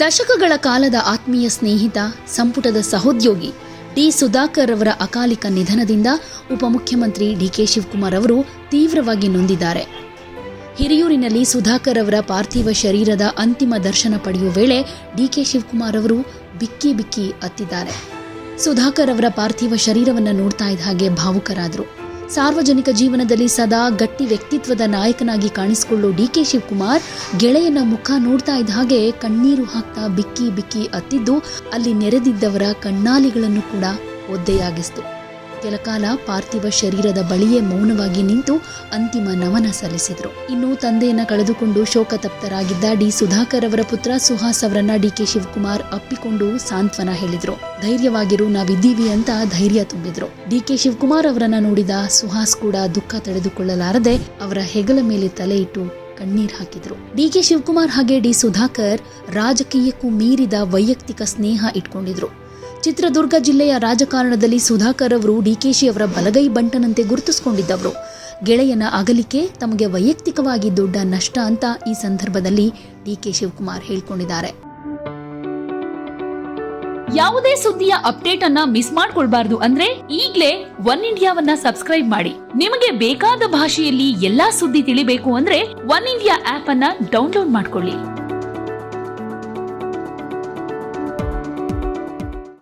ದಶಕಗಳ ಕಾಲದ ಆತ್ಮೀಯ ಸ್ನೇಹಿತ, ಸಂಪುಟದ ಸಹೋದ್ಯೋಗಿ ಡಿ ಸುಧಾಕರ್ ಅವರ ಅಕಾಲಿಕ ನಿಧನದಿಂದ ಉಪಮುಖ್ಯಮಂತ್ರಿ ಡಿಕೆ ಶಿವಕುಮಾರ್ ಅವರು ತೀವ್ರವಾಗಿ ನೊಂದಿದ್ದಾರೆ. ಹಿರಿಯೂರಿನಲ್ಲಿ ಸುಧಾಕರ್ ಅವರ ಪಾರ್ಥಿವ ಶರೀರದ ಅಂತಿಮ ದರ್ಶನ ಪಡೆಯುವ ವೇಳೆ ಡಿಕೆ ಶಿವಕುಮಾರ್ ಅವರು ಬಿಕ್ಕಿ ಬಿಕ್ಕಿ ಅತ್ತಿದ್ದಾರೆ. ಸುಧಾಕರ್ ಅವರ ಪಾರ್ಥಿವ ಶರೀರವನ್ನು ನೋಡ್ತಾ ಇದ್ದ ಹಾಗೆ ಭಾವುಕರಾದರು. ಸಾರ್ವಜನಿಕ ಜೀವನದಲ್ಲಿ ಸದಾ ಗಟ್ಟಿ ವ್ಯಕ್ತಿತ್ವದ ನಾಯಕನಾಗಿ ಕಾಣಿಸಿಕೊಳ್ಳೋ ಡಿಕೆ ಶಿವಕುಮಾರ್ ಗೆಳೆಯನ ಮುಖ ನೋಡ್ತಾ ಇದ್ದ ಹಾಗೆ ಕಣ್ಣೀರು ಹಾಕ್ತಾ ಬಿಕ್ಕಿ ಬಿಕ್ಕಿ ಅತ್ತಿದ್ದು ಅಲ್ಲಿ ನೆರೆದಿದ್ದವರ ಕಣ್ಣಾಲಿಗಳನ್ನು ಕೂಡ ಒದ್ದೆಯಾಗಿಸಿತು. ಕೆಲಕಾಲ ಪಾರ್ಥಿವ ಶರೀರದ ಬಳಿಯೇ ಮೌನವಾಗಿ ನಿಂತು ಅಂತಿಮ ನಮನ ಸಲ್ಲಿಸಿದರು. ಇನ್ನು ತಂದೆಯನ್ನ ಕಳೆದುಕೊಂಡು ಶೋಕತಪ್ತರಾಗಿದ್ದ ಡಿ ಸುಧಾಕರ್ ಅವರ ಪುತ್ರ ಸುಹಾಸ್ ಅವರನ್ನ ಡಿಕೆ ಶಿವಕುಮಾರ್ ಅಪ್ಪಿಕೊಂಡು ಸಾಂತ್ವನ ಹೇಳಿದ್ರು. ಧೈರ್ಯವಾಗಿರು, ನಾವಿದ್ದೀವಿ ಅಂತ ಧೈರ್ಯ ತುಂಬಿದ್ರು. ಡಿಕೆ ಶಿವಕುಮಾರ್ ಅವರನ್ನ ನೋಡಿದ ಸುಹಾಸ್ ಕೂಡ ದುಃಖ ತಡೆದುಕೊಳ್ಳಲಾರದೆ ಅವರ ಹೆಗಲ ಮೇಲೆ ತಲೆ ಇಟ್ಟು ಕಣ್ಣೀರ್ ಹಾಕಿದ್ರು. ಡಿಕೆ ಶಿವಕುಮಾರ್ ಹಾಗೆ ಡಿ ಸುಧಾಕರ್ ರಾಜಕೀಯಕ್ಕೂ ಮೀರಿದ ವೈಯಕ್ತಿಕ ಸ್ನೇಹ ಇಟ್ಕೊಂಡಿದ್ರು. ಚಿತ್ರದುರ್ಗ ಜಿಲ್ಲೆಯ ರಾಜಕಾರಣದಲ್ಲಿ ಸುಧಾಕರ್ ಅವರು ಡಿಕೆಶಿ ಅವರ ಬಲಗೈ ಬಂಟನಂತೆ ಗುರುತಿಸಿಕೊಂಡಿದ್ದವರು. ಗೆಳೆಯನ ಅಗಲಿಕೆ ತಮಗೆ ವೈಯಕ್ತಿಕವಾಗಿ ದೊಡ್ಡ ನಷ್ಟ ಅಂತ ಈ ಸಂದರ್ಭದಲ್ಲಿ ಡಿಕೆ ಶಿವಕುಮಾರ್ ಹೇಳಿಕೊಂಡಿದ್ದಾರೆ. ಯಾವುದೇ ಸುದ್ದಿಯ ಅಪ್ಡೇಟ್ ಅನ್ನ ಮಿಸ್ ಮಾಡ್ಕೊಳ್ಬಾರ್ದು ಅಂದ್ರೆ ಈಗ್ಲೇ ಒನ್ ಇಂಡಿಯಾವನ್ನ ಸಬ್ಸ್ಕ್ರೈಬ್ ಮಾಡಿ. ನಿಮಗೆ ಬೇಕಾದ ಭಾಷೆಯಲ್ಲಿ ಎಲ್ಲಾ ಸುದ್ದಿ ತಿಳಿಬೇಕು ಅಂದ್ರೆ ಒನ್ ಇಂಡಿಯಾ ಆಪ್ ಅನ್ನ ಡೌನ್ಲೋಡ್ ಮಾಡ್ಕೊಳ್ಳಿ.